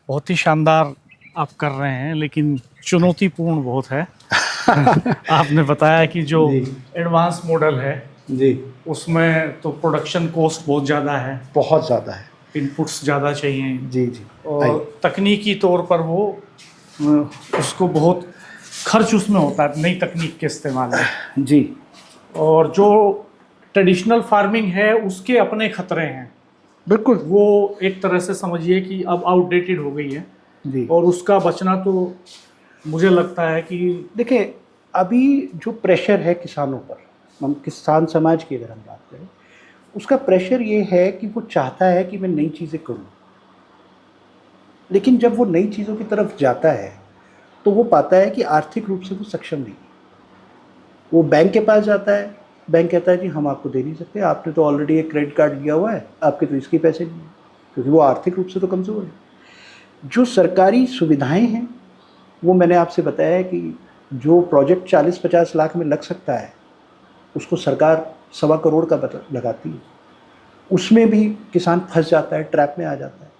बहुत ही शानदार आप कर रहे हैं, लेकिन चुनौतीपूर्ण बहुत है। आपने बताया कि जो जी एडवांस मॉडल है जी उसमें तो प्रोडक्शन कॉस्ट बहुत ज़्यादा है, बहुत ज़्यादा है। इनपुट्स ज़्यादा चाहिए, जी जी और आइए। तकनीकी तौर पर वो उसको बहुत खर्च उसमें होता है नई तकनीक के इस्तेमाल में। जी और जो ट्रेडिशनल फार्मिंग है उसके अपने खतरे हैं, बिल्कुल। वो एक तरह से समझिए कि अब आउटडेटेड हो गई है, जी और उसका बचना तो मुझे लगता है कि देखिए, अभी जो प्रेशर है किसानों पर, हम किसान समाज की अगर हम बात करें, उसका प्रेशर ये है कि वो चाहता है कि मैं नई चीज़ें करूं, लेकिन जब वो नई चीज़ों की तरफ जाता है तो वो पाता है कि आर्थिक रूप से वो सक्षम नहीं है। वो बैंक के पास जाता है, बैंक कहता है जी हम आपको दे नहीं सकते, आपने तो ऑलरेडी एक क्रेडिट कार्ड लिया हुआ है, आपके तो इसके पैसे नहीं हैं, क्योंकि वो आर्थिक रूप से तो कमज़ोर है। जो सरकारी सुविधाएं हैं, वो मैंने आपसे बताया है कि जो प्रोजेक्ट 40-50 लाख में लग सकता है, उसको सरकार 1.25 करोड़ का लगाती है। उसमें भी किसान फंस जाता है, ट्रैप में आ जाता है।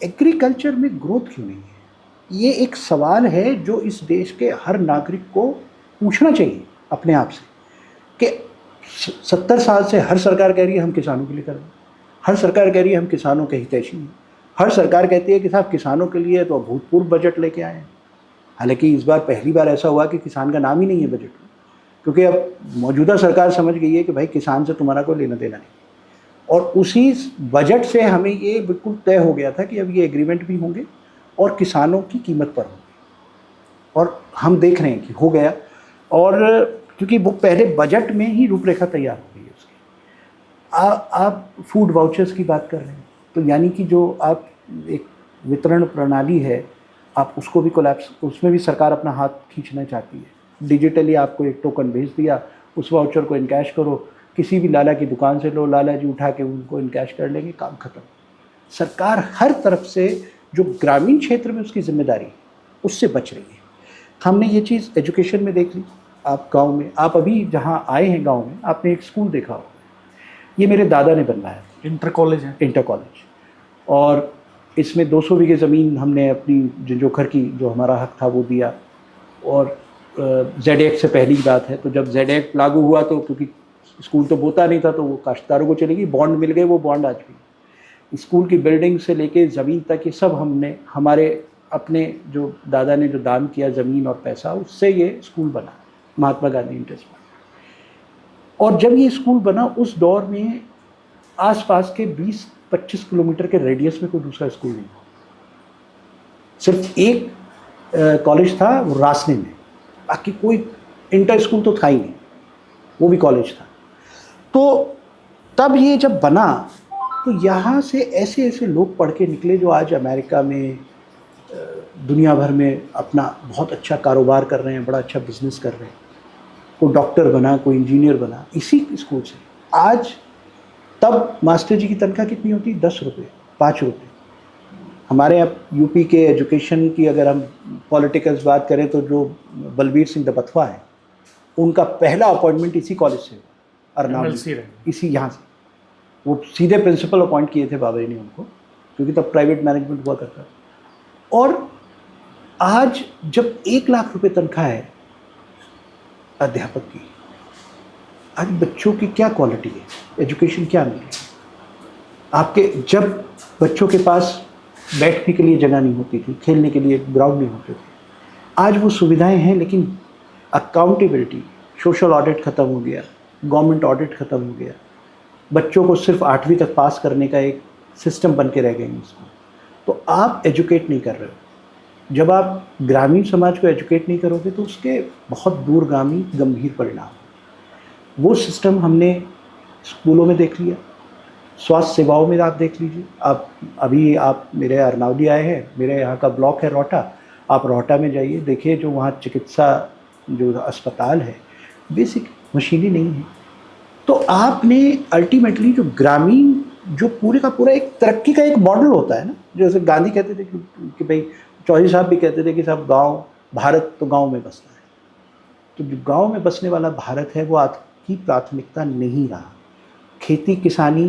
एग्रीकल्चर में ग्रोथ क्यों नहीं है? ये एक सवाल है जो इस देश के हर नागरिक को पूछना चाहिए अपने आप से, कि 70 साल से हर सरकार कह रही है हम किसानों के लिए कर रहे हैं, हर सरकार कह रही है हम किसानों के हितैषी हैं, हर सरकार कहती है कि साहब किसानों के लिए तो अभूतपूर्व बजट लेके आए हैं। हालांकि इस बार पहली बार ऐसा हुआ कि किसान का नाम ही नहीं है बजट में, क्योंकि अब मौजूदा सरकार समझ गई है कि भाई किसान से तुम्हारा कोई लेना देना नहीं। और उसी बजट से हमें ये बिल्कुल तय हो गया था कि अब ये एग्रीमेंट भी होंगे और किसानों की कीमत पर होंगे, और हम देख रहे हैं कि हो गया। और क्योंकि वो पहले बजट में ही रूपरेखा तैयार हो गई है उसकी। आप फूड वाउचर्स की बात कर रहे हैं, तो यानी कि जो आप एक वितरण प्रणाली है, आप उसको भी कोलैप्स, उसमें भी सरकार अपना हाथ खींचना चाहती है। डिजिटली आपको एक टोकन भेज दिया, उस वाउचर को इनकैश करो, किसी भी लाला की दुकान से लो, लाला जी उठा के उनको इनकैश कर लेंगे, काम खत्म। सरकार हर तरफ से जो ग्रामीण क्षेत्र में उसकी जिम्मेदारी है उससे बच रही है। हमने ये चीज़ एजुकेशन में देख ली। आप गांव में, आप अभी जहाँ आए हैं गांव में, आपने एक स्कूल देखा होगा, ये मेरे दादा ने बनवाया, इंटर कॉलेज है। Inter college. और इसमें 200 बीघे ज़मीन हमने अपनी जंजोखर की, जो हमारा हक था, वो दिया। और जेड एक्ट से पहली बात है, तो जब जेड एक्ट लागू हुआ तो क्योंकि स्कूल तो बोता नहीं था, तो वो काश्तकारों को चली गई, बॉन्ड मिल गए, वो बॉन्ड आज भी स्कूल की बिल्डिंग से लेके ज़मीन तक ये सब हमने, हमारे अपने जो दादा ने जो दान किया ज़मीन और पैसा, उससे ये स्कूल बना, महात्मा गांधी इंटर स्कूल। और जब ये स्कूल बना उस दौर में आसपास के 20-25 किलोमीटर के रेडियस में कोई दूसरा स्कूल नहीं था। सिर्फ एक कॉलेज था, वो रासने में, बाकी कोई इंटर स्कूल तो था ही नहीं, वो भी कॉलेज था। तो तब ये जब बना तो यहाँ से ऐसे ऐसे लोग पढ़ के निकले जो आज अमेरिका में, दुनिया भर में अपना बहुत अच्छा कारोबार कर रहे हैं, बड़ा अच्छा बिजनेस कर रहे हैं। कोई डॉक्टर बना, कोई इंजीनियर बना इसी स्कूल से। आज तब मास्टर जी की तनख्वाह कितनी होती? 10 रुपये, 5 रुपये। हमारे यहाँ यूपी के एजुकेशन की अगर हम पॉलिटिकल्स बात करें, तो जो बलबीर सिंह दबथवा है, उनका पहला अपॉइंटमेंट इसी कॉलेज से हुआ, MLC रहे। इसी यहाँ से। वो सीधे प्रिंसिपल अपॉइंट किए थे बाबा जी ने उनको, क्योंकि तब प्राइवेट मैनेजमेंट हुआ करता था। और आज जब 1 लाख रुपए तनख्वाह है अध्यापक की, आज बच्चों की क्या क्वालिटी है, एजुकेशन क्या मिल रही है आपके? जब बच्चों के पास बैठने के लिए जगह नहीं होती थी, खेलने के लिए ग्राउंड नहीं होते थे, आज वो सुविधाएं हैं, लेकिन अकाउंटेबिलिटी, सोशल ऑडिट ख़त्म हो गया, गवर्नमेंट ऑडिट ख़त्म हो गया, बच्चों को सिर्फ 8वीं तक पास करने का एक सिस्टम बन के रह गए इसको। तो आप एजुकेट नहीं कर रहे हो। जब आप ग्रामीण समाज को एजुकेट नहीं करोगे तो उसके बहुत दूरगामी गंभीर परिणाम। वो सिस्टम हमने स्कूलों में देख लिया, स्वास्थ्य सेवाओं में आप देख लीजिए। आप मेरे अरनौली आए हैं, मेरे यहाँ का ब्लॉक है रोहटा, आप रोहटा में जाइए, देखिए जो वहाँ चिकित्सा जो अस्पताल है, बेसिक मशीनें नहीं है। तो आपने अल्टीमेटली जो ग्रामीण, जो पूरे का पूरा एक तरक्की का एक मॉडल होता है ना, जैसे गांधी कहते थे कि भाई, चौधरी साहब भी कहते थे कि साहब गांव, भारत तो गांव में बसना है। तो जो गांव में बसने वाला भारत है वो आपकी प्राथमिकता नहीं रहा। खेती किसानी,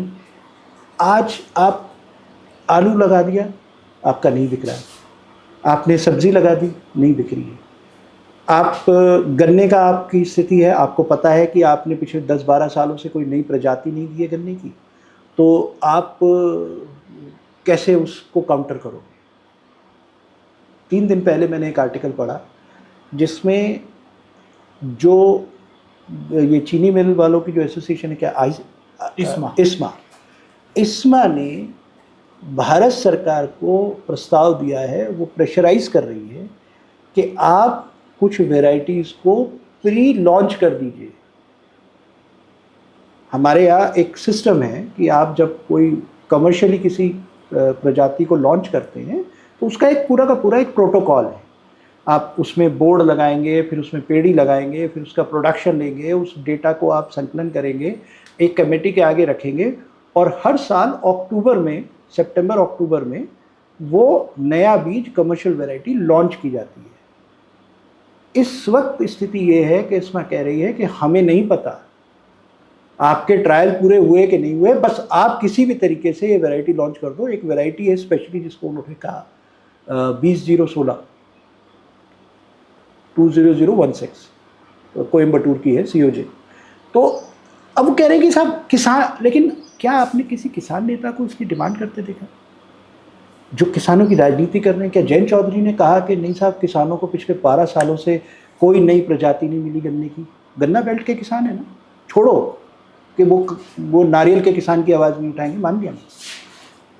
आज आप आलू लगा दिया, आपका नहीं बिक रहा है। आपने सब्जी लगा दी, नहीं बिक रही है। आप गन्ने का आपकी स्थिति है, आपको पता है कि आपने पिछले 10-12 सालों से कोई नई प्रजाति नहीं दी है गन्ने की, तो आप कैसे उसको काउंटर करोगे? 3 दिन पहले मैंने एक आर्टिकल पढ़ा जिसमें जो ये चीनी मिल वालों की जो एसोसिएशन है, क्या इस्मा ने भारत सरकार को प्रस्ताव दिया है, वो प्रेशराइज कर रही है कि आप कुछ वेराइटीज़ को प्री लॉन्च कर दीजिए। हमारे यहाँ एक सिस्टम है कि आप जब कोई कमर्शियली किसी प्रजाति को लॉन्च करते हैं तो उसका एक पूरा का पूरा एक प्रोटोकॉल है। आप उसमें बोर्ड लगाएंगे, फिर उसमें पेड़ी लगाएंगे, फिर उसका प्रोडक्शन लेंगे, उस डेटा को आप संकलन करेंगे, एक कमेटी के आगे रखेंगे और हर साल अक्टूबर में, सितंबर अक्टूबर में वो नया बीज कमर्शियल वैरायटी लॉन्च की जाती है। इस वक्त स्थिति ये है कि इसमें कह रही है कि हमें नहीं पता आपके ट्रायल पूरे हुए कि नहीं हुए, बस आप किसी भी तरीके से ये वैरायटी लॉन्च कर दो। एक वैरायटी है स्पेशली जिसको उन्होंने कहा 2016 20016 कोयम्बटूर की है, COJ। तो अब वो कह रहे हैं कि साहब किसान, लेकिन क्या आपने किसी किसान नेता को इसकी डिमांड करते देखा जो किसानों की राजनीति कर रहे हैं? क्या जयंत चौधरी ने कहा कि नहीं साहब, किसानों को पिछले 12 सालों से कोई नई प्रजाति नहीं मिली गन्ने की? गन्ना बेल्ट के किसान है ना, छोड़ो कि वो नारियल के किसान की आवाज़ नहीं उठाएंगे, मान लिया।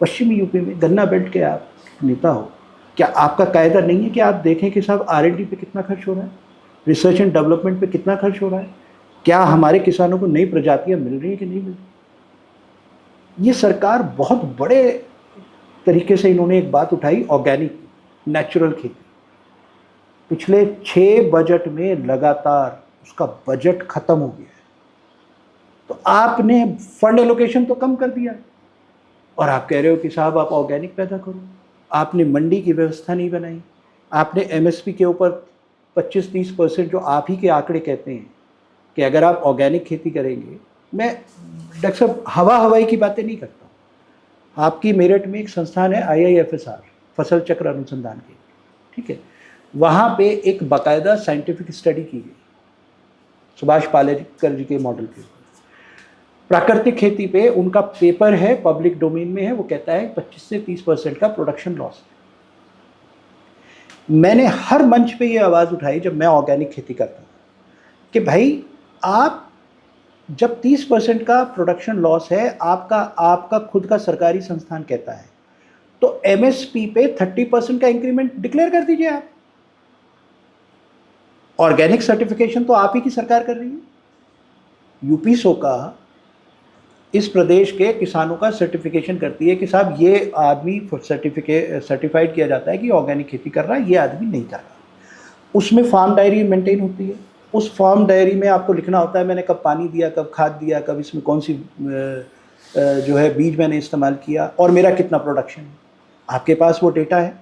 पश्चिमी यूपी में गन्ना बेल्ट के आप नेता हो, क्या आपका कायदा नहीं है कि आप देखें कि साहब R&D पे कितना खर्च हो रहा है, रिसर्च एंड डेवलपमेंट पे कितना खर्च हो रहा है, क्या हमारे किसानों को नई प्रजातियां मिल रही हैं कि नहीं मिल रही? ये सरकार बहुत बड़े तरीके से इन्होंने एक बात उठाई, ऑर्गेनिक नेचुरल खेती। पिछले 6 बजट में लगातार उसका बजट खत्म हो गया है। तो आपने फंड एलोकेशन तो कम कर दिया और आप कह रहे हो कि साहब आप ऑर्गेनिक पैदा करो। आपने मंडी की व्यवस्था नहीं बनाई, आपने MSP के ऊपर 25-30% जो आप ही के आंकड़े कहते हैं कि अगर आप ऑर्गेनिक खेती करेंगे, मैं डॉक्टर साहब हवाई की बातें नहीं करता हूँ। आपकी मेरठ में एक संस्थान है IIFSR, फसल चक्र अनुसंधान के, ठीक है, वहाँ पे एक बाकायदा साइंटिफिक स्टडी की गई सुभाष पालेकर जी के मॉडल के ऊपर। प्राकृतिक खेती पे उनका पेपर है, पब्लिक डोमेन में है, वो कहता है 25 से 30% का प्रोडक्शन लॉस है। मैंने हर मंच पे ये आवाज़ उठाई जब मैं ऑर्गेनिक खेती करता था कि भाई आप जब 30% का प्रोडक्शन लॉस है, आपका खुद का सरकारी संस्थान कहता है, तो MSP पे 30% का इंक्रीमेंट डिक्लेयर कर दीजिए आप। ऑर्गेनिक सर्टिफिकेशन तो आप ही की सरकार कर रही है। UPSO का इस प्रदेश के किसानों का सर्टिफिकेशन करती है कि साहब ये आदमी सर्टिफाइड किया जाता है कि ऑर्गेनिक खेती कर रहा है, ये आदमी नहीं कर रहा। उसमें फार्म डायरी मेंटेन होती है, उस फार्म डायरी में आपको लिखना होता है मैंने कब पानी दिया, कब खाद दिया, कब इसमें कौन सी जो है बीज मैंने इस्तेमाल किया और मेरा कितना प्रोडक्शन है। आपके पास वो डेटा है।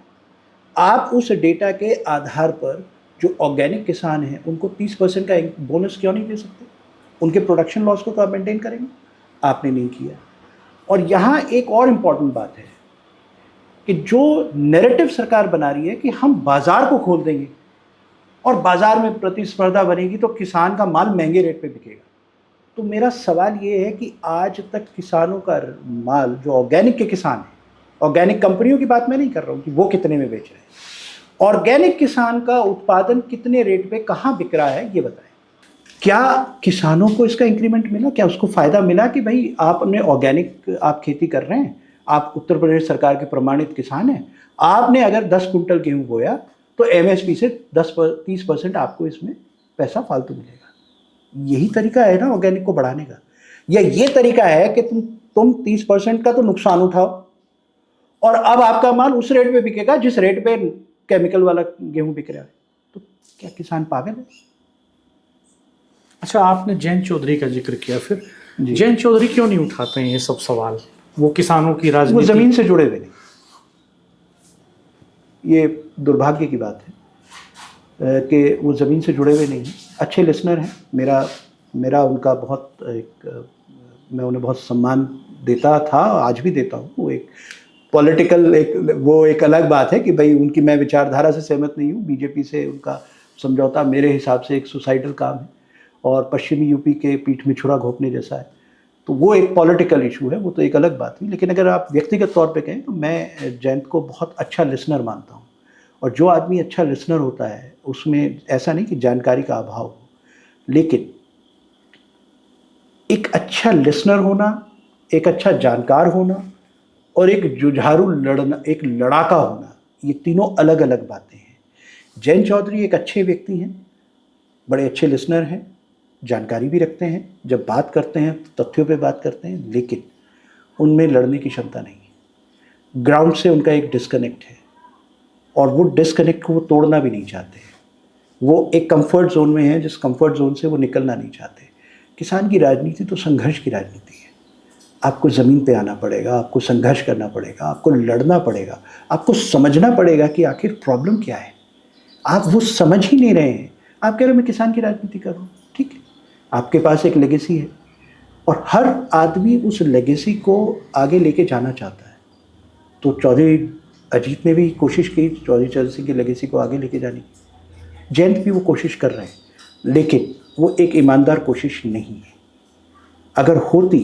आप उस डेटा के आधार पर जो ऑर्गेनिक किसान हैं उनको 30% का बोनस क्यों नहीं दे सकते? उनके प्रोडक्शन लॉस को तो आप मेंटेन करेंगे, आपने नहीं किया। और यहाँ एक और इम्पॉर्टेंट बात है कि जो नैरेटिव सरकार बना रही है कि हम बाज़ार को खोल देंगे और बाज़ार में प्रतिस्पर्धा बनेगी तो किसान का माल महंगे रेट पे बिकेगा। तो मेरा सवाल ये है कि आज तक किसानों का माल, जो ऑर्गेनिक के किसान हैं, ऑर्गेनिक कंपनियों की बात मैं नहीं कर रहा हूँ कि वो कितने में बेच रहे हैं, ऑर्गेनिक किसान का उत्पादन कितने रेट पे कहाँ बिक रहा है ये बताएं। क्या किसानों को इसका इंक्रीमेंट मिला? क्या उसको फ़ायदा मिला कि भाई आपने ऑर्गेनिक आप खेती कर रहे हैं, आप उत्तर प्रदेश सरकार के प्रमाणित किसान हैं, आपने अगर 10 कुंटल गेहूँ बोया तो MSP से 30% आपको इसमें पैसा फालतू मिलेगा। यही तरीका है ना ऑर्गेनिक को बढ़ाने का? या ये तरीका है कि तुम 30% का तो नुकसान उठाओ और अब आपका माल उस रेट पे बिकेगा जिस रेट पे केमिकल वाला गेहूँ बिक रहा है? तो क्या किसान पागल है? अच्छा, आपने जयंत चौधरी का जिक्र किया, फिर जयंत चौधरी क्यों नहीं उठाते हैं ये सब सवाल? वो किसानों की राजनीति, वो ज़मीन से जुड़े हुए नहीं। ये दुर्भाग्य की बात है कि वो ज़मीन से जुड़े हुए नहीं। अच्छे लिसनर हैं, मेरा उनका बहुत मैं उन्हें बहुत सम्मान देता था, आज भी देता हूँ। वो एक पॉलिटिकल एक अलग बात है कि भाई उनकी मैं विचारधारा से सहमत नहीं हूँ। बीजेपी से उनका समझौता मेरे हिसाब से एक सुसाइडल काम है और पश्चिमी यूपी के पीठ में छुरा घोंपने जैसा है। तो वो एक पॉलिटिकल इशू है, वो तो एक अलग बात हुई। लेकिन अगर आप व्यक्तिगत तौर पे कहें तो मैं जयंत को बहुत अच्छा लिसनर मानता हूँ। और जो आदमी अच्छा लिसनर होता है उसमें ऐसा नहीं कि जानकारी का अभाव हो, लेकिन एक अच्छा लिसनर होना, एक अच्छा जानकार होना और एक जुझारू लड़ना, एक लड़ाका होना, ये तीनों अलग अलग बातें हैं। जयंत चौधरी एक अच्छे व्यक्ति हैं, बड़े अच्छे लिसनर हैं, जानकारी भी रखते हैं, जब बात करते हैं तो तथ्यों पे बात करते हैं, लेकिन उनमें लड़ने की क्षमता नहीं है। ग्राउंड से उनका एक डिस्कनेक्ट है और वो डिस्कनेक्ट को वो तोड़ना भी नहीं चाहते। वो एक कंफर्ट जोन में है, जिस कंफर्ट जोन से वो निकलना नहीं चाहते। किसान की राजनीति तो संघर्ष की राजनीति है। आपको ज़मीन पे आना पड़ेगा, आपको संघर्ष करना पड़ेगा, आपको लड़ना पड़ेगा, आपको समझना पड़ेगा कि आखिर प्रॉब्लम क्या है। आप वो समझ ही नहीं रहे हैं। आप कह रहे हो मैं किसान की राजनीति कर रहा हूँ, ठीक है, आपके पास एक लेगेसी है और हर आदमी उस लेगेसी को आगे लेके जाना चाहता है। तो चौधरी अजीत ने भी कोशिश की चौधरी चरण सिंह की लेगेसी को आगे लेके जाने की। जयंत भी वो कोशिश कर रहे हैं, लेकिन वो एक ईमानदार कोशिश नहीं है। अगर होती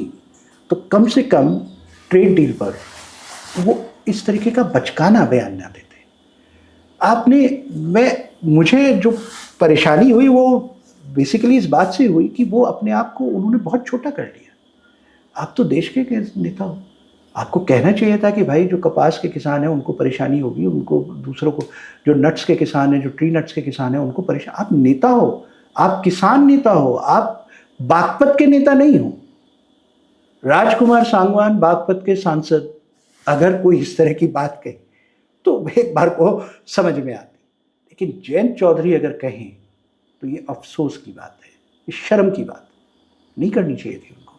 तो कम से कम ट्रेड डील पर वो इस तरीके का बचकाना बयान ना देते। मुझे जो परेशानी हुई वो बेसिकली इस बात से हुई कि वो अपने आप को उन्होंने बहुत छोटा कर लिया। आप तो देश के नेता हो, आपको कहना चाहिए था कि भाई जो कपास के किसान हैं उनको परेशानी होगी, उनको दूसरों को, जो नट्स के किसान हैं, जो ट्री नट्स के किसान हैं, उनको परेशान। आप नेता हो, आप किसान नेता हो, आप बागपत के नेता नहीं हो। राजकुमार सांगवान बागपत के सांसद अगर कोई इस तरह की बात कहे तो एक बार को समझ में आती, लेकिन जयंत चौधरी अगर कहें तो ये अफसोस की बात है, ये शर्म की बात, नहीं करनी चाहिए थी उनको।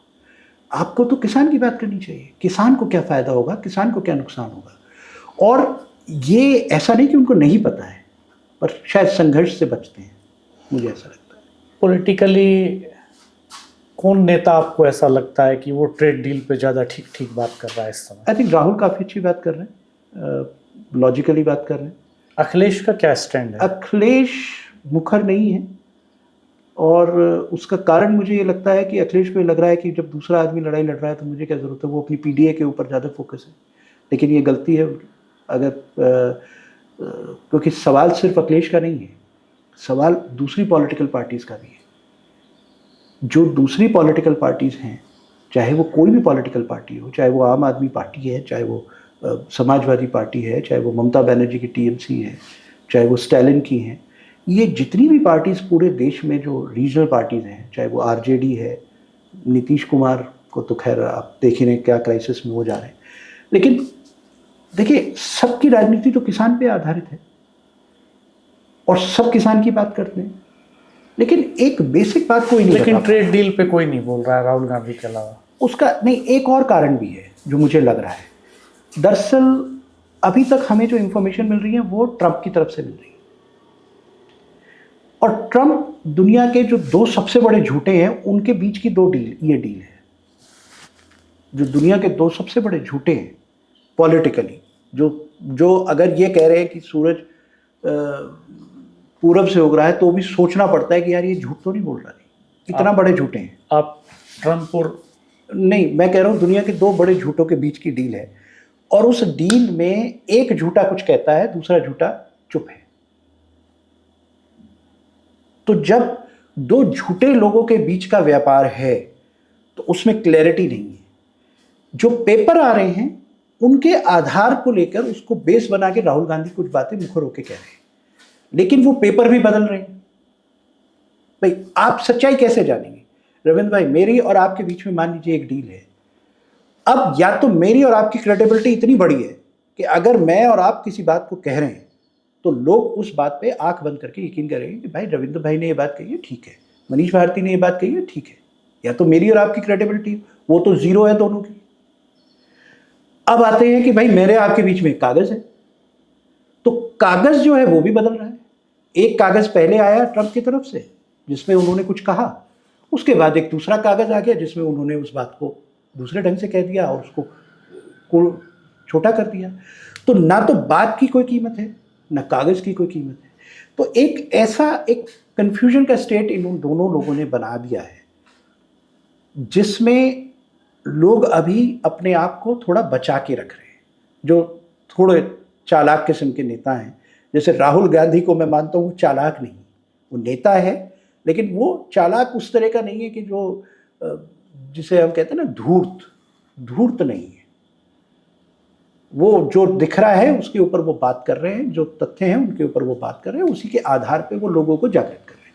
आपको तो किसान की बात करनी चाहिए, किसान को क्या फ़ायदा होगा, किसान को क्या नुकसान होगा। और ये ऐसा नहीं कि उनको नहीं पता है, पर शायद संघर्ष से बचते हैं, मुझे ऐसा लगता है। पॉलिटिकली कौन नेता आपको ऐसा लगता है कि वो ट्रेड डील पे ज़्यादा ठीक ठीक बात कर रहा है इस समय? आई थिंक राहुल काफ़ी अच्छी बात कर रहे हैं, लॉजिकली बात कर रहे हैं। अखिलेश का क्या स्टैंड है? अखिलेश मुखर नहीं है और उसका कारण मुझे ये लगता है कि अखिलेश को लग रहा है कि जब दूसरा आदमी लड़ाई लड़ रहा है तो मुझे क्या ज़रूरत है, वो अपनी पीडीए के ऊपर ज़्यादा फोकस है। लेकिन ये गलती है अगर क्योंकि सवाल सिर्फ अखिलेश का नहीं है, सवाल दूसरी पॉलिटिकल पार्टीज़ का भी है। जो दूसरी पॉलिटिकल पार्टीज़ हैं, चाहे वो कोई भी पॉलिटिकल पार्टी हो, चाहे वो आम आदमी पार्टी है, चाहे वो समाजवादी पार्टी है, चाहे वो ममता बनर्जी की टीएमसी है, चाहे वो स्टैलिन की हैं, ये जितनी भी पार्टीज़ पूरे देश में जो रीजनल पार्टीज़ हैं, चाहे वो आरजेडी है, नीतीश कुमार को तो खैर आप देख ही रहे क्या क्राइसिस में वो जा रहे हैं, लेकिन देखिए सबकी राजनीति तो किसान पे आधारित है और सब किसान की बात करते हैं, लेकिन एक बेसिक बात कोई नहीं। लेकिन ट्रेड डील पे कोई नहीं बोल रहा है राहुल गांधी के अलावा। उसका नहीं, एक और कारण भी है जो मुझे लग रहा है। दरअसल अभी तक हमें जो इंफॉर्मेशन मिल रही है वो ट्रंप की तरफ से मिल रही है और ट्रंप दुनिया के जो दो सबसे बड़े झूठे हैं उनके बीच की ये डील है। जो दुनिया के दो सबसे बड़े झूठे हैं पॉलिटिकली, जो अगर ये कह रहे हैं कि सूरज पूरब से उग रहा है तो भी सोचना पड़ता है कि यार ये झूठ तो नहीं बोल रहा है, इतना बड़े झूठे हैं। आप ट्रंप और नहीं, मैं कह रहा हूँ दुनिया के दो बड़े झूठों के बीच की डील है और उस डील में एक झूठा कुछ कहता है, दूसरा झूठा चुप है। तो जब दो झूठे लोगों के बीच का व्यापार है तो उसमें क्लैरिटी नहीं है। जो पेपर आ रहे हैं उनके आधार को लेकर उसको बेस बना के राहुल गांधी कुछ बातें मुखर होकर कह रहे हैं, लेकिन वो पेपर भी बदल रहे हैं। भाई आप सच्चाई कैसे जानेंगे? रविंद्र भाई, मेरी और आपके बीच में मान लीजिए एक डील है। अब या तो मेरी और आपकी क्रेडिबिलिटी इतनी बड़ी है कि अगर मैं और आप किसी बात को कह रहे हैं तो लोग उस बात पे आंख बंद करके यकीन करेंगे कि भाई रविंद्र भाई ने ये बात कही है, ठीक है, मनीष भारती ने ये बात कही है, ठीक है। या तो मेरी और आपकी क्रेडिबिलिटी, वो तो जीरो है दोनों की। अब आते हैं कि भाई मेरे आपके बीच में एक कागज है, तो कागज जो है वो भी बदल रहा है। एक कागज पहले आया ट्रंप की तरफ से जिसमें उन्होंने कुछ कहा, उसके बाद एक दूसरा कागज आ गया जिसमें उन्होंने उस बात को दूसरे ढंग से कह दिया और उसको छोटा कर दिया। तो ना तो बात की कोई कीमत है, ना कागज़ की कोई कीमत है। तो एक ऐसा एक कन्फ्यूजन का स्टेट इन दोनों लोगों ने बना दिया है, जिसमें लोग अभी अपने आप को थोड़ा बचा के रख रहे हैं। जो थोड़े चालाक किस्म के नेता हैं, जैसे राहुल गांधी को मैं मानता हूँ चालाक नहीं, वो नेता है, लेकिन वो चालाक उस तरह का नहीं है कि जो जिसे हम कहते हैं ना धूर्त नहीं है। वो जो दिख रहा है उसके ऊपर वो बात कर रहे हैं, जो तथ्य हैं उनके ऊपर वो बात कर रहे हैं, उसी के आधार पे वो लोगों को जागृत कर रहे हैं।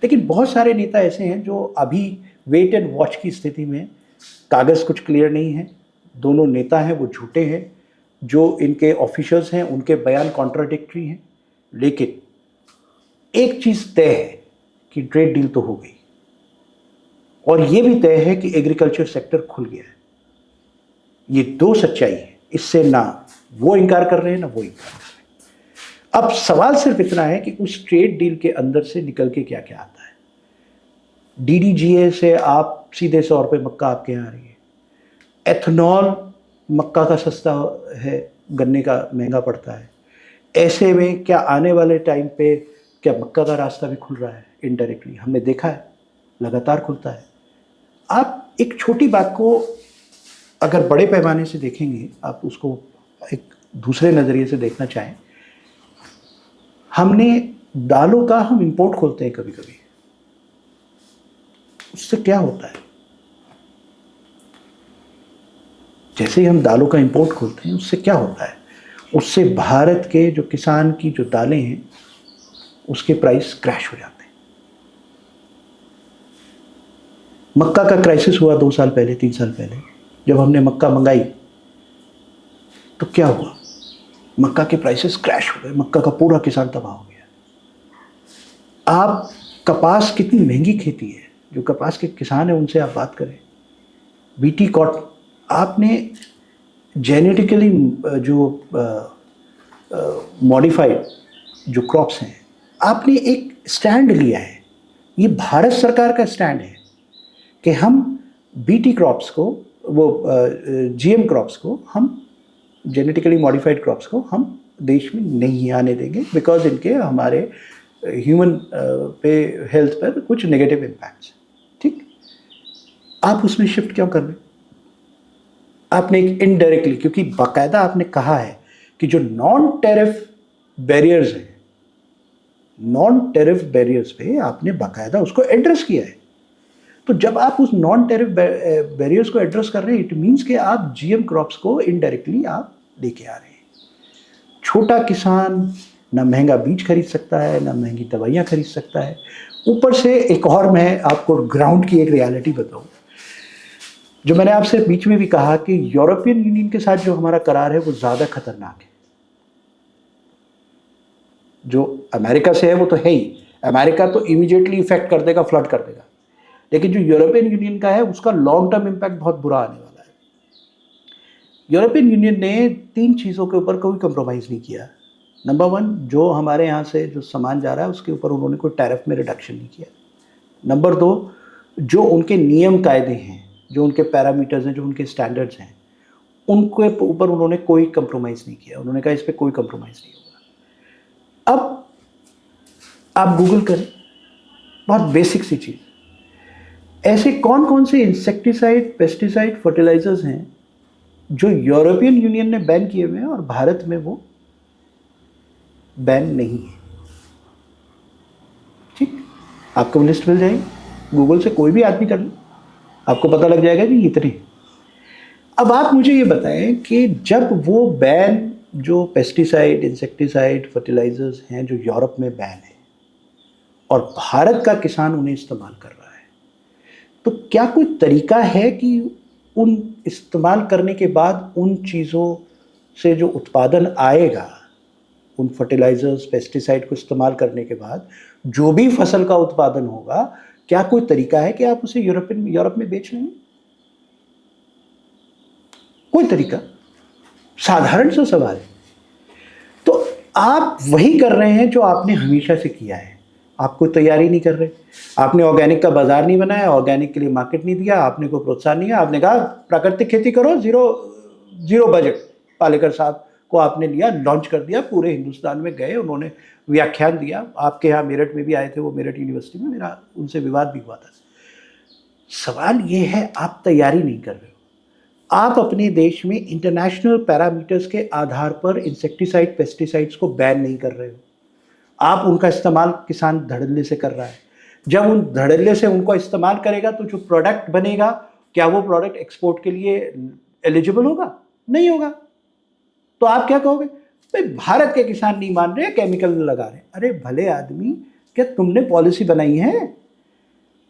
लेकिन बहुत सारे नेता ऐसे हैं जो अभी वेट एंड वॉच की स्थिति में, कागज़ कुछ क्लियर नहीं है, दोनों नेता हैं वो झूठे हैं, जो इनके ऑफिशियल्स हैं उनके बयान कॉन्ट्राडिक्टरी हैं। लेकिन एक चीज़ तय है कि ट्रेड डील तो हो गई, और ये भी तय है कि एग्रीकल्चर सेक्टर खुल गया है। ये दो सच्चाई है, इससे ना वो इनकार कर रहे हैं ना वो इनकार कर रहे हैं। अब सवाल सिर्फ इतना है कि उस ट्रेड डील के अंदर से निकल के क्या क्या आता है। DDGA से आप सीधे 100 रुपये मक्का आपके यहाँ आ रही है। एथनॉल मक्का का सस्ता है, गन्ने का महंगा पड़ता है। ऐसे में क्या आने वाले टाइम पे क्या मक्का का रास्ता भी खुल रहा है इनडायरेक्टली? हमने देखा है, लगातार खुलता है। आप एक छोटी बात को अगर बड़े पैमाने से देखेंगे, आप उसको एक दूसरे नज़रिए से देखना चाहें, हमने दालों का हम इंपोर्ट खोलते हैं कभी कभी, उससे क्या होता है? जैसे ही हम दालों का इंपोर्ट खोलते हैं उससे क्या होता है? उससे भारत के जो किसान की जो दालें हैं उसके प्राइस क्रैश हो जाते हैं। मक्का का क्राइसिस हुआ 2 साल पहले, 3 साल पहले, जब हमने मक्का मंगाई तो क्या हुआ? मक्का के प्राइसेस क्रैश हो गए, मक्का का पूरा किसान तबाह हो गया। आप कपास कितनी महंगी खेती है, जो कपास के किसान हैं उनसे आप बात करें, बीटी कॉटन, आपने जेनेटिकली जो मॉडिफाइड जो क्रॉप्स हैं, आपने एक स्टैंड लिया है। ये भारत सरकार का स्टैंड है कि हम बीटी क्रॉप्स को, वो GM क्रॉप्स को, हम जेनेटिकली मॉडिफाइड क्रॉप्स को हम देश में नहीं आने देंगे, बिकॉज इनके हमारे ह्यूमन पे हेल्थ पर कुछ नेगेटिव इम्पैक्ट्स। ठीक, आप उसमें शिफ्ट क्यों कर रहे हैं? आपने एक इनडायरेक्टली, क्योंकि बाकायदा आपने कहा है कि जो नॉन टेरिफ बैरियर्स हैं, नॉन टेरिफ बैरियर्स पे आपने बाकायदा उसको एड्रेस किया है। तो जब आप उस नॉन टेरिफ बैरियर्स को एड्रेस कर रहे हैं, इट मीन्स कि आप GM क्रॉप्स को इनडायरेक्टली आप लेके आ रहे हैं। छोटा किसान ना महंगा बीज खरीद सकता है, ना महंगी दवाइयाँ खरीद सकता है। ऊपर से एक और मैं आपको ग्राउंड की एक रियलिटी बताऊँ, जो मैंने आपसे बीच में भी कहा कि यूरोपियन यूनियन के साथ जो हमारा करार है वो ज़्यादा खतरनाक है। जो अमेरिका से है वो तो है ही, अमेरिका तो इमीडिएटली इफेक्ट कर देगा, फ्लड कर देगा, लेकिन जो यूरोपियन यूनियन का है उसका लॉन्ग टर्म इम्पैक्ट बहुत बुरा आने वाला है। यूरोपियन यूनियन ने 3 चीज़ों के ऊपर कोई कंप्रोमाइज़ नहीं किया। नंबर 1, जो हमारे यहाँ से जो सामान जा रहा है उसके ऊपर उन्होंने कोई टैरिफ में रिडक्शन नहीं किया। नंबर 2, जो उनके नियम कायदे हैं, जो उनके पैरामीटर्स हैं, जो उनके स्टैंडर्ड्स हैं, उनके ऊपर उन्होंने कोई कंप्रोमाइज़ नहीं किया। उन्होंने कहा इस पर कोई कंप्रोमाइज़ नहीं होगा। अब आप गूगल करें, बहुत बेसिक सी चीज़, ऐसे कौन कौन से इंसेक्टिसाइड, पेस्टिसाइड, फर्टिलाइजर्स हैं जो यूरोपियन यूनियन ने बैन किए हुए हैं और भारत में वो बैन नहीं है? ठीक, आपको लिस्ट मिल जाएगी, गूगल से कोई भी आदमी कर ले, आपको पता लग जाएगा कि इतने। अब आप मुझे ये बताएं कि जब वो बैन, जो पेस्टिसाइड, इंसेक्टिसाइड, फर्टिलाइजर्स हैं जो यूरोप में बैन है और भारत का किसान उन्हें इस्तेमाल कर रहा है, तो क्या कोई तरीका है कि उन इस्तेमाल करने के बाद उन चीज़ों से जो उत्पादन आएगा, उन फर्टिलाइजर्स, पेस्टिसाइड को इस्तेमाल करने के बाद जो भी फसल का उत्पादन होगा, क्या कोई तरीका है कि आप उसे यूरोप में बेच लेंगे? कोई तरीका? साधारण सा सवाल है। तो आप वही कर रहे हैं जो आपने हमेशा से किया है। आप कोई तैयारी नहीं कर रहे। आपने ऑर्गेनिक का बाजार नहीं बनाया, ऑर्गेनिक के लिए मार्केट नहीं दिया, आपने कोई प्रोत्साहन नहीं है। आपने कहा प्राकृतिक खेती करो, जीरो बजट। पालेकर साहब को आपने लिया, लॉन्च कर दिया, पूरे हिंदुस्तान में गए, उन्होंने व्याख्यान दिया, आपके यहाँ मेरठ में भी आए थे वो, मेरठ यूनिवर्सिटी में, मेरा उनसे विवाद भी हुआ था। सवाल ये है आप तैयारी नहीं कर रहे हो। आप अपने देश में इंटरनेशनल पैरामीटर्स के आधार पर इंसेक्टिसाइड पेस्टिसाइड्स को बैन नहीं कर रहे हो। आप उनका इस्तेमाल किसान धड़ल्ले से कर रहा है। जब उन धड़ल्ले से उनको इस्तेमाल करेगा तो जो प्रोडक्ट बनेगा, क्या वो प्रोडक्ट एक्सपोर्ट के लिए एलिजिबल होगा? नहीं होगा। तो आप क्या कहोगे? भाई भारत के किसान नहीं मान रहे, केमिकल लगा रहे। अरे भले आदमी, क्या तुमने पॉलिसी बनाई है?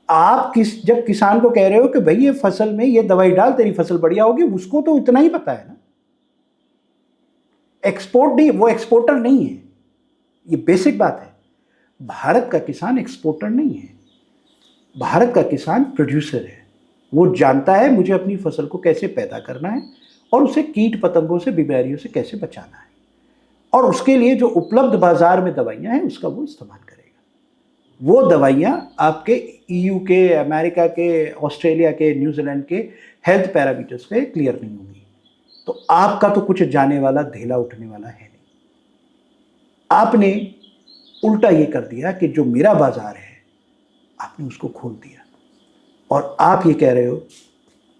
आप जब किसान को कह रहे हो कि भाई ये फसल में ये दवाई डाल, तेरी फसल बढ़िया होगी, उसको तो इतना ही पता है ना। एक्सपोर्ट नहीं, वो एक्सपोर्टर नहीं है, ये बेसिक बात है। भारत का किसान एक्सपोर्टर नहीं है, भारत का किसान प्रोड्यूसर है। वो जानता है मुझे अपनी फसल को कैसे पैदा करना है और उसे कीट पतंगों से, बीमारियों से कैसे बचाना है, और उसके लिए जो उपलब्ध बाजार में दवाइयां हैं उसका वो इस्तेमाल करेगा। वो दवाइयां आपके EU के, अमेरिका के, ऑस्ट्रेलिया के, न्यूजीलैंड के हेल्थ पैरामीटर्स पे क्लियर नहीं होंगी। तो आपका तो कुछ जाने वाला, धेला उठने वाला है नहीं। आपने उल्टा ये कर दिया कि जो मेरा बाजार है आपने उसको खोल दिया, और आप ये कह रहे हो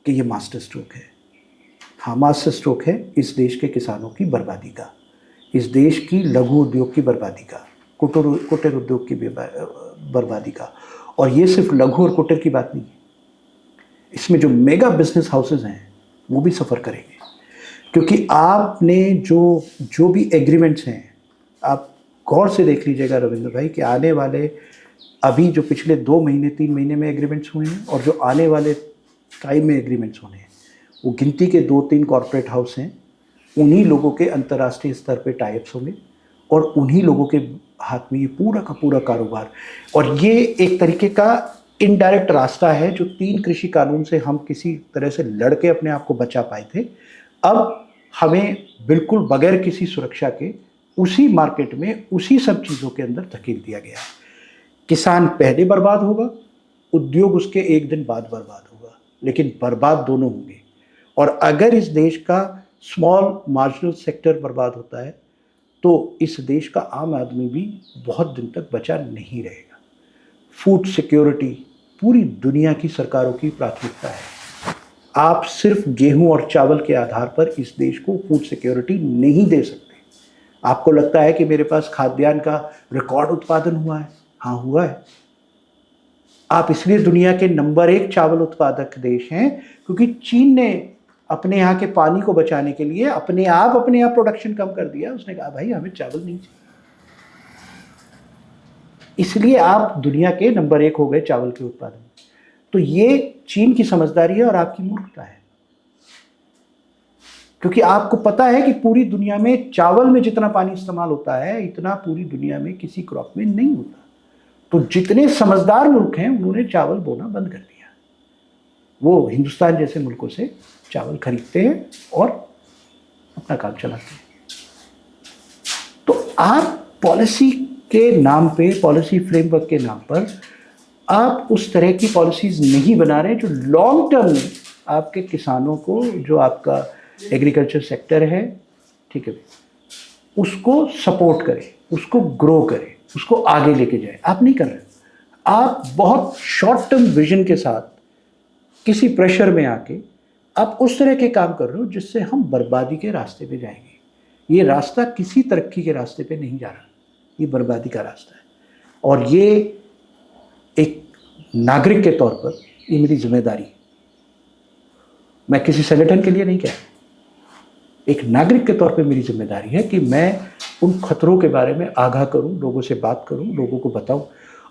कि ये मास्टर स्ट्रोक है। हाँ, मास्टर स्ट्रोक है इस देश के किसानों की बर्बादी का, इस देश की लघु उद्योग की बर्बादी का, कुटीर उद्योग की बर्बादी का। और ये सिर्फ लघु और कुटीर की बात नहीं है, इसमें जो मेगा बिजनेस हाउसेज हैं वो भी सफ़र करेंगे, क्योंकि आपने जो भी एग्रीमेंट्स हैं, आप गौर से देख लीजिएगा रविंद्र भाई, कि आने वाले, अभी जो पिछले 2 महीने 3 महीने में एग्रीमेंट्स हुए हैं और जो आने वाले टाइम में एग्रीमेंट्स होने हैं, वो गिनती के 2-3 कॉरपोरेट हाउस हैं। उन्हीं लोगों के अंतर्राष्ट्रीय स्तर पे टाइप्स होंगे और उन्हीं लोगों के हाथ में ये पूरा का पूरा कारोबार। और ये एक तरीके का इनडायरेक्ट रास्ता है जो 3 कृषि कानून से हम किसी तरह से लड़के अपने आप को बचा पाए थे, अब हमें बिल्कुल बगैर किसी सुरक्षा के उसी मार्केट में, उसी सब चीज़ों के अंदर धकेल दिया गया। किसान पहले बर्बाद होगा, उद्योग उसके एक दिन बाद बर्बाद होगा, लेकिन बर्बाद दोनों होंगे। और अगर इस देश का स्मॉल मार्जिनल सेक्टर बर्बाद होता है तो इस देश का आम आदमी भी बहुत दिन तक बचा नहीं रहेगा। फूड सिक्योरिटी पूरी दुनिया की सरकारों की प्राथमिकता है। आप सिर्फ गेहूं और चावल के आधार पर इस देश को फूड सिक्योरिटी नहीं दे सकते। आपको लगता है कि मेरे पास खाद्यान्न का रिकॉर्ड उत्पादन हुआ है? हाँ, हुआ है। आप इसलिए दुनिया के नंबर 1 चावल उत्पादक देश हैं क्योंकि चीन ने अपने यहाँ के पानी को बचाने के लिए अपने आप प्रोडक्शन कम कर दिया। उसने कहा भाई हमें चावल नहीं चाहिए, इसलिए आप दुनिया के नंबर 1 हो गए चावल के उत्पादन। तो ये चीन की समझदारी है और आपकी मूर्खता है, क्योंकि आपको पता है कि पूरी दुनिया में चावल में जितना पानी इस्तेमाल होता है इतना पूरी दुनिया में किसी क्रॉप में नहीं होता। तो जितने समझदार मुल्क हैं उन्होंने चावल बोना बंद कर दिया। वो हिंदुस्तान जैसे मुल्कों से चावल खरीदते हैं और अपना काम चलाते हैं। तो आप पॉलिसी के नाम पे, पॉलिसी फ्रेमवर्क के नाम पर आप उस तरह की पॉलिसीज नहीं बना रहे जो लॉन्ग टर्म में आपके किसानों को, जो आपका एग्रीकल्चर सेक्टर है, ठीक है, उसको सपोर्ट करे, उसको ग्रो करे, उसको आगे लेके जाए। आप नहीं कर रहे। आप बहुत शॉर्ट टर्म विजन के साथ किसी प्रेशर में आके आप उस तरह के काम कर रहे हो जिससे हम बर्बादी के रास्ते पे जाएंगे। ये रास्ता किसी तरक्की के रास्ते पे नहीं जा रहा, ये बर्बादी का रास्ता है। और ये एक नागरिक के तौर पर ये मेरी जिम्मेदारी है। मैं किसी संगठन के लिए नहीं कह रहा, एक नागरिक के तौर पे मेरी जिम्मेदारी है कि मैं उन खतरों के बारे में आगाह करूं, लोगों से बात करूं, लोगों को बताऊं।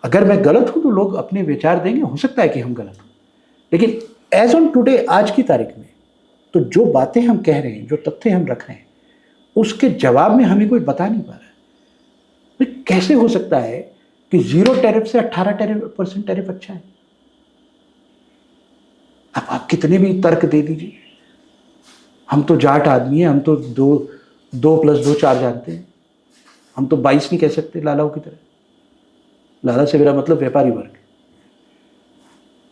अगर मैं गलत हूं तो लोग अपने विचार देंगे, हो सकता है कि हम गलत हों, लेकिन एज ऑन टुडे, आज की तारीख में, तो जो बातें हम कह रहे हैं, जो तथ्य हम रख रहे हैं, उसके जवाब में हमें कोई बता नहीं पा रहा है। तो कैसे हो सकता है कि 0 टैरिफ से 18% टैरिफ अच्छा है? अब आप कितने भी तर्क दे दीजिए, हम तो जाट आदमी हैं, हम तो 2 + 2 4 जानते हैं, हम तो 22 नहीं कह सकते लालाओं की तरह। लाला से मेरा मतलब व्यापारी वर्ग।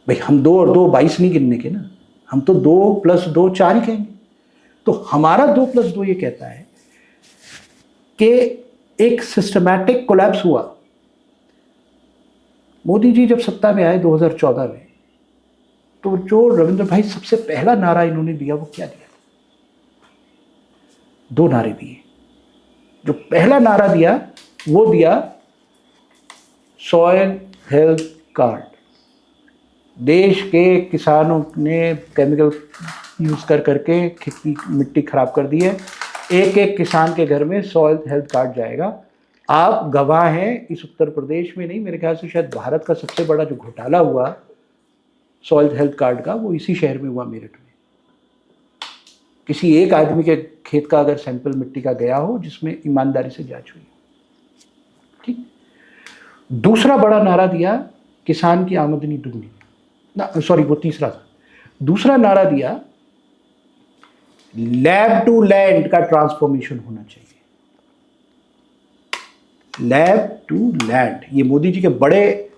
भाई हम 2 और 2 22 नहीं गिनने के ना, हम तो 2 + 2 4 ही कहेंगे। तो हमारा 2+2 ये कहता है कि एक सिस्टमैटिक कोलैप्स हुआ। मोदी जी जब सत्ता में आए 2014 में, तो जो रविंद्र भाई सबसे पहला नारा इन्होंने दिया वो क्या दिया? 2 नारे दिए। जो पहला नारा दिया वो दिया सॉयल हेल्थ कार्ड। देश के किसानों ने केमिकल यूज कर करके खेती मिट्टी खराब कर दी है। एक एक किसान के घर में सॉयल हेल्थ कार्ड जाएगा। आप गवाह हैं, इस उत्तर प्रदेश में नहीं, मेरे ख्याल से शायद भारत का सबसे बड़ा जो घोटाला हुआ सॉइल हेल्थ कार्ड का, वो इसी शहर में हुआ, मेरठ में। किसी एक आदमी के खेत का अगर सैंपल मिट्टी का गया हो जिसमें ईमानदारी से जांच हुई। ठीक। दूसरा बड़ा नारा दिया किसान की आमदनी दुगनी, ना सॉरी वो तीसरा था। दूसरा नारा दिया लैब टू लैंड का ट्रांसफॉर्मेशन होना चाहिए। लैब टू लैंड, ये मोदी जी के बड़े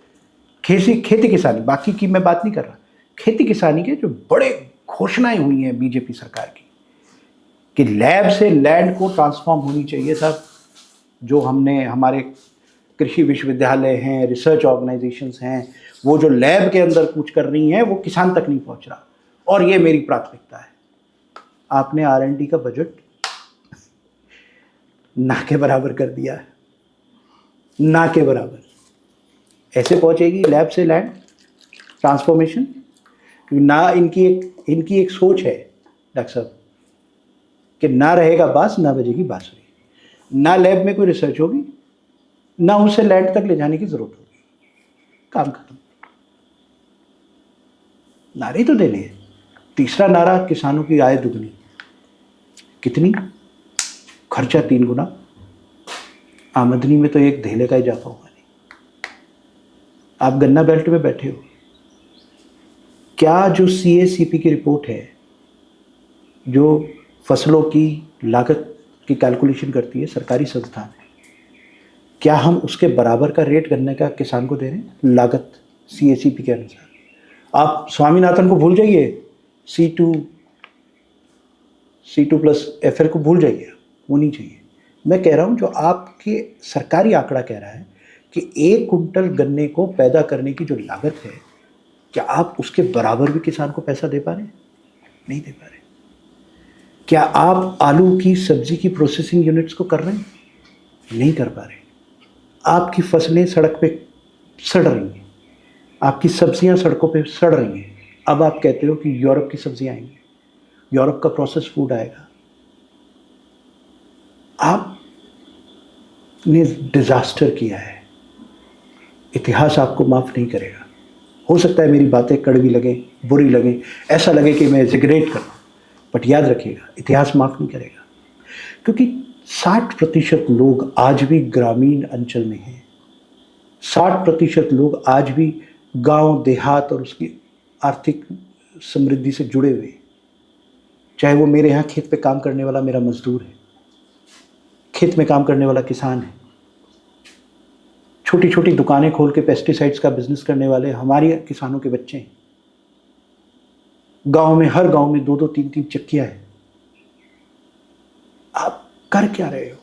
खेती किसानी, बाकी की मैं बात नहीं कर रहा, खेती किसानी के जो बड़े घोषणाएं हुई हैं बीजेपी सरकार की कि लैब से लैंड को ट्रांसफॉर्म होनी चाहिए था। जो हमने हमारे कृषि विश्वविद्यालय हैं, रिसर्च ऑर्गेनाइजेशंस हैं, वो जो लैब के अंदर कुछ कर रही हैं वो किसान तक नहीं पहुंच रहा, और ये मेरी प्राथमिकता है। आपने R&D का बजट ना के बराबर कर दिया है, ना के बराबर। ऐसे पहुंचेगी लैब से लैंड ट्रांसफॉर्मेशन? ना इनकी एक सोच है डॉक्टर साहब कि ना रहेगा बांस ना बजेगी बांसुरी। ना लैब में कोई रिसर्च होगी, ना उसे लैंड तक ले जाने की जरूरत होगी, काम खत्म। नारे तो देने हैं। तीसरा नारा किसानों की आय दुगनी। कितनी? खर्चा 3 गुना, आमदनी में तो एक धेले का इजाफा हुआ नहीं। आप गन्ना बेल्ट में बैठे हो, क्या जो CACP की रिपोर्ट है जो फसलों की लागत की कैलकुलेशन करती है, सरकारी संस्थान है, क्या हम उसके बराबर का रेट गन्ने का किसान को दे रहे हैं? लागत CACP के अनुसार। आप स्वामीनाथन को भूल जाइए, C2+FL को भूल जाइए, वो नहीं चाहिए। मैं कह रहा हूँ जो आपके सरकारी आंकड़ा कह रहा है कि 1 कुंटल गन्ने को पैदा करने की जो लागत है, क्या आप उसके बराबर भी किसान को पैसा दे पा रहे हैं? नहीं दे पा रहे। क्या आप आलू की सब्जी की प्रोसेसिंग यूनिट्स को कर रहे हैं? नहीं कर पा रहे। आपकी फसलें सड़क पे सड़ रही हैं, आपकी सब्जियां सड़कों पे सड़ रही हैं। अब आप कहते हो कि यूरोप की सब्जियां आएंगी, यूरोप का प्रोसेस फूड आएगा। आपने डिजास्टर किया है, इतिहास आपको माफ नहीं करेगा। हो सकता है मेरी बातें कड़वी लगे, बुरी लगे, ऐसा लगे कि मैं एग्जैगरेट कर रहा हूं, बट याद रखिएगा इतिहास माफ नहीं करेगा। क्योंकि 60% लोग आज भी ग्रामीण अंचल में हैं। 60% लोग आज भी गांव देहात और उसकी आर्थिक समृद्धि से जुड़े हुए, चाहे वो मेरे यहाँ खेत पे काम करने वाला मेरा मजदूर है, खेत में काम करने वाला किसान है, छोटी छोटी दुकानें खोल के पेस्टिसाइड्स का बिजनेस करने वाले हमारे किसानों के बच्चे हैं। गांव में, हर गांव में 2-2, 3-3 चक्कियां हैं। आप कर क्या रहे हो?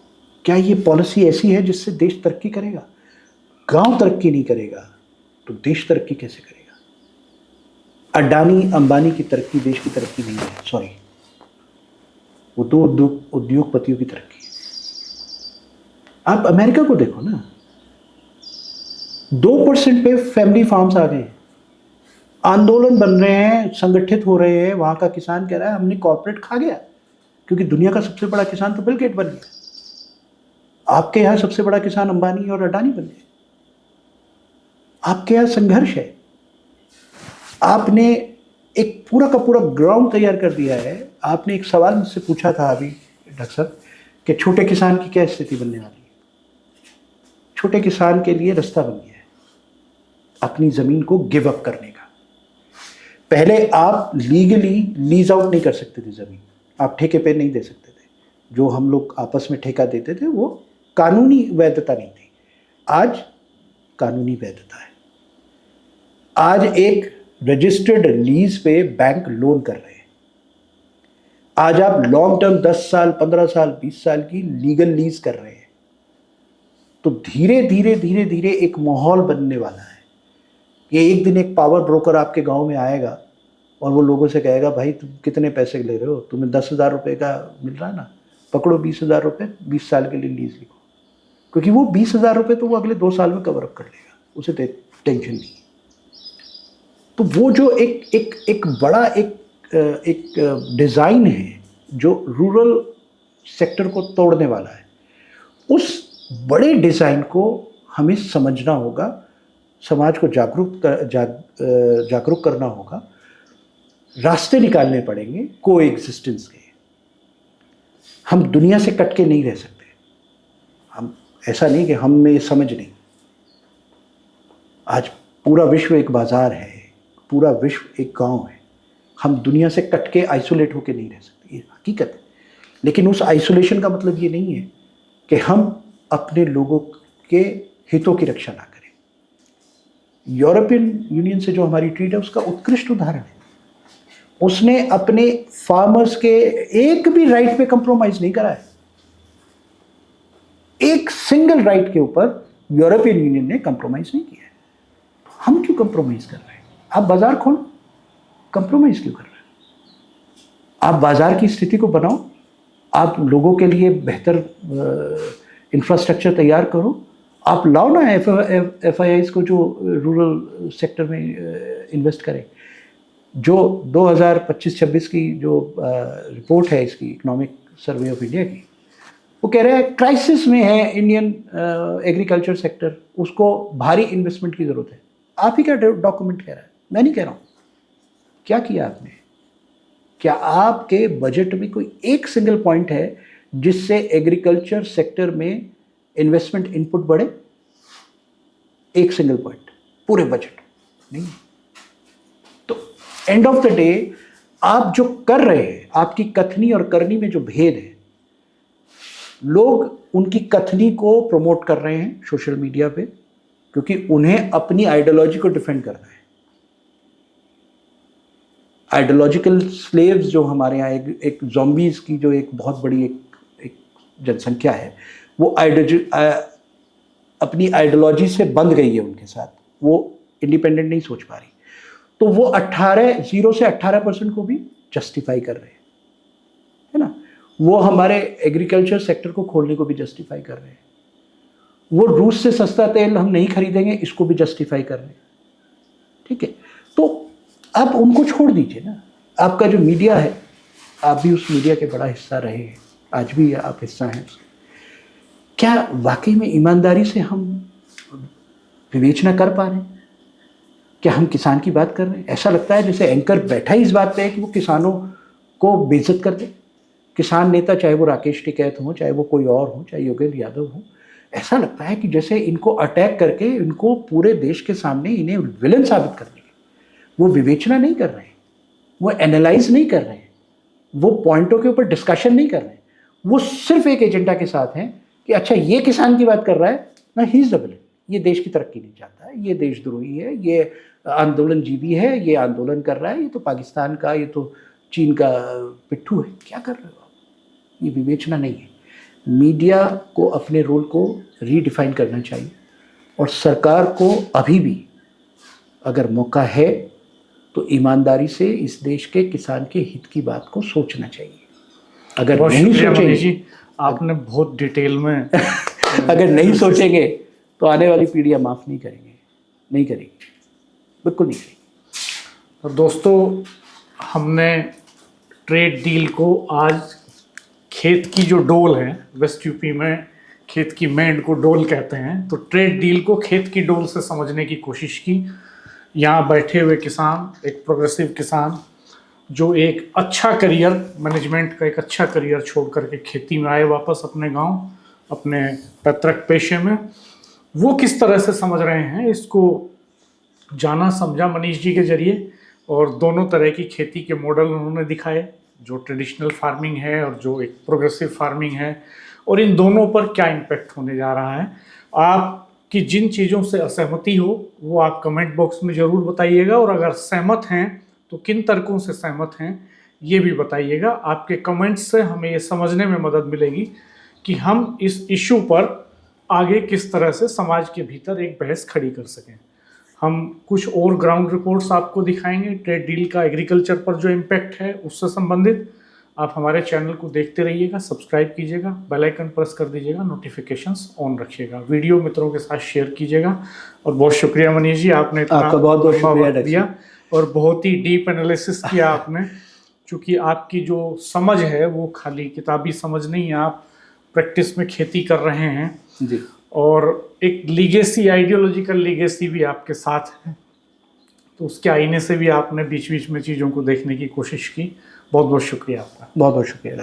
क्या ये पॉलिसी ऐसी है जिससे देश तरक्की करेगा? गांव तरक्की नहीं करेगा तो देश तरक्की कैसे करेगा? अडानी अंबानी की तरक्की देश की तरक्की नहीं है, सॉरी, वो 2 उद्योगपतियों की तरक्की है। आप अमेरिका को देखो ना, 2% पे फैमिली फार्म्स आ गए हैं, आंदोलन बन रहे हैं, संगठित हो रहे हैं। वहां का किसान कह रहा है हमने कॉर्पोरेट खा गया, क्योंकि दुनिया का सबसे बड़ा किसान तो बिल गेट बन गया। आपके यहाँ सबसे बड़ा किसान अंबानी और अडानी बन गए। आपके यहाँ संघर्ष है। आपने एक पूरा का पूरा ग्राउंड तैयार कर दिया है। आपने एक सवाल मुझसे पूछा था अभी डॉक्टर साहब कि छोटे किसान की क्या स्थिति बनने वाली है। छोटे किसान के लिए रास्ता बन गया है अपनी जमीन को गिव अप करने का। पहले आप लीगली लीज आउट नहीं कर सकते थे जमीन, आप ठेके पे नहीं दे सकते थे। जो हम लोग आपस में ठेका देते थे वो कानूनी वैधता नहीं थी। आज कानूनी वैधता है। आज एक रजिस्टर्ड लीज पे बैंक लोन कर रहे हैं। आज आप लॉन्ग टर्म 10 साल, 15 साल, 20 साल की लीगल लीज कर रहे हैं, तो धीरे धीरे धीरे धीरे एक माहौल बनने वाला है कि एक दिन एक पावर ब्रोकर आपके गांव में आएगा और वो लोगों से कहेगा, भाई तुम कितने पैसे ले रहे हो, तुम्हें 10,000 रुपये का मिल रहा है ना, पकड़ो 20,000 रुपये, 20 साल के लिए लीज लिखो। क्योंकि वो 20,000 रुपये तो वो अगले 2 साल में कवर अप कर लेगा, उसे टेंशन नहीं। तो वो जो एक बड़ा एक डिज़ाइन है जो रूरल सेक्टर को तोड़ने वाला है, उस बड़े डिज़ाइन को हमें समझना होगा, समाज को जागरूक करना होगा, रास्ते निकालने पड़ेंगे को एग्जिस्टेंस के। हम दुनिया से कट के नहीं रह सकते। हम ऐसा नहीं कि हम में ये समझ नहीं। आज पूरा विश्व एक बाज़ार है, पूरा विश्व एक गांव है। हम दुनिया से कट के आइसोलेट होकर नहीं रह सकते, ये हकीकत है। लेकिन उस आइसोलेशन का मतलब ये नहीं है कि हम अपने लोगों के हितों की रक्षा ना करें। यूरोपियन यूनियन से जो हमारी ट्रीट है उसका उत्कृष्ट उदाहरण है। उसने अपने फार्मर्स के एक भी राइट पे कंप्रोमाइज नहीं करा है। एक सिंगल राइट के ऊपर यूरोपियन यूनियन ने कंप्रोमाइज नहीं किया है। हम क्यों कंप्रोमाइज कर रहे हैं? आप बाजार खोलो, कंप्रोमाइज क्यों कर रहे हैं? आप बाजार की स्थिति को बनाओ, आप लोगों के लिए बेहतर इंफ्रास्ट्रक्चर तैयार करो, आप लाओ ना FIIs को जो रूरल सेक्टर में इन्वेस्ट करें। जो 2025-26 की जो रिपोर्ट है इसकी, इकोनॉमिक सर्वे ऑफ इंडिया की, वो कह रहा है क्राइसिस में है इंडियन एग्रीकल्चर सेक्टर, उसको भारी इन्वेस्टमेंट की ज़रूरत है। आप ही का डॉक्यूमेंट कह रहा है, मैं नहीं कह रहा हूँ। क्या किया आपने? क्या आपके बजट में कोई एक सिंगल पॉइंट है जिससे एग्रीकल्चर सेक्टर में इन्वेस्टमेंट इनपुट बढ़े? एक सिंगल पॉइंट पूरे बजट नहीं। तो एंड ऑफ द डे आप जो कर रहे हैं, आपकी कथनी और करनी में जो भेद है, लोग उनकी कथनी को प्रमोट कर रहे हैं सोशल मीडिया पे, क्योंकि उन्हें अपनी आइडियोलॉजी को डिफेंड करना है। आइडियोलॉजिकल स्लेव्स जो हमारे यहाँ एक ज़ॉम्बीज़ की जो एक बहुत बड़ी एक जनसंख्या है, वो अपनी आइडियोलॉजी से बंध गई है उनके साथ, वो इंडिपेंडेंट नहीं सोच पा रही। तो वो 0 से 18% को भी जस्टिफाई कर रहे हैं, है ना। वो हमारे एग्रीकल्चर सेक्टर को खोलने को भी जस्टिफाई कर रहे हैं। वो रूस से सस्ता तेल हम नहीं खरीदेंगे, इसको भी जस्टिफाई कर रहे हैं। ठीक है, तो आप उनको छोड़ दीजिए ना। आपका जो मीडिया है, आप भी उस मीडिया के बड़ा हिस्सा रहे हैं, आज भी आप हिस्सा हैं उसके। क्या वाकई में ईमानदारी से हम विवेचना कर पा रहे हैं? क्या हम किसान की बात कर रहे हैं? ऐसा लगता है जैसे एंकर बैठा ही इस बात पे है कि वो किसानों को बेइज्जत कर दे। किसान नेता, चाहे वो राकेश टिकैत हो, चाहे वो कोई और हो, चाहे योगेंद्र यादव हो, ऐसा लगता है कि जैसे इनको अटैक करके इनको पूरे देश के सामने इन्हें विलन साबित कर दिया। वो विवेचना नहीं कर रहे हैं, वो एनालाइज नहीं कर रहे हैं, वो पॉइंटों के ऊपर डिस्कशन नहीं कर रहे हैं। वो सिर्फ एक एजेंडा के साथ हैं कि अच्छा ये किसान की बात कर रहा है ना, ही इज द विलन, ये देश की तरक्की नहीं चाहता है, ये देशद्रोही है, ये आंदोलनजीवी है, ये आंदोलन कर रहा है, ये तो पाकिस्तान का, ये तो चीन का पिट्ठू है। क्या कर रहे हो आप? ये विवेचना नहीं है। मीडिया को अपने रोल को रीडिफाइन करना चाहिए, और सरकार को अभी भी अगर मौका है तो ईमानदारी से इस देश के किसान के हित की बात को सोचना चाहिए। अगर नहीं सोचेंगे जी, आपने बहुत डिटेल में अगर नहीं सोचेंगे तो आने वाली पीढ़ियां माफ़ नहीं करेंगे, नहीं करेंगी, बिल्कुल नहीं करेंगी। और दोस्तों, हमने ट्रेड डील को आज खेत की जो डोल है, वेस्ट यूपी में खेत की मेंढ को डोल कहते हैं, तो ट्रेड डील को खेत की डोल से समझने की कोशिश की। यहाँ बैठे हुए किसान, एक प्रोग्रेसिव किसान जो एक अच्छा करियर, मैनेजमेंट का एक अच्छा करियर छोड़ करके खेती में आए वापस अपने गांव, अपने पैतृक पेशे में, वो किस तरह से समझ रहे हैं इसको जाना समझा मनीष जी के जरिए। और दोनों तरह की खेती के मॉडल उन्होंने दिखाए, जो ट्रेडिशनल फार्मिंग है और जो एक प्रोग्रेसिव फार्मिंग है, और इन दोनों पर क्या इम्पेक्ट होने जा रहा है। आपकी जिन चीज़ों से असहमति हो वो आप कमेंट बॉक्स में ज़रूर बताइएगा, और अगर सहमत हैं तो किन तर्कों से सहमत हैं ये भी बताइएगा। आपके कमेंट्स से हमें ये समझने में मदद मिलेगी कि हम इस इशू पर आगे किस तरह से समाज के भीतर एक बहस खड़ी कर सकें। हम कुछ और ग्राउंड रिपोर्ट्स आपको दिखाएंगे ट्रेड डील का एग्रीकल्चर पर जो इम्पैक्ट है उससे संबंधित। आप हमारे चैनल को देखते रहिएगा, सब्सक्राइब कीजिएगा, बेल आइकन प्रेस कर दीजिएगा, नोटिफिकेशंस ऑन रखिएगा, वीडियो मित्रों के साथ शेयर कीजिएगा। और बहुत शुक्रिया मनीष जी, आपने इतना आपका बहुत शुक्रिया वक्त दिया और बहुत ही डीप एनालिसिस किया आपने। चूँकि आपकी जो समझ है वो खाली किताबी समझ नहीं है, आप प्रैक्टिस में खेती कर रहे हैं जी, और एक लीगेसी, आइडियोलॉजिकल लीगेसी भी आपके साथ है, तो उसके आईने से भी आपने बीच बीच में चीज़ों को देखने की कोशिश की। बहुत बहुत शुक्रिया आपका। बहुत बहुत शुक्रिया।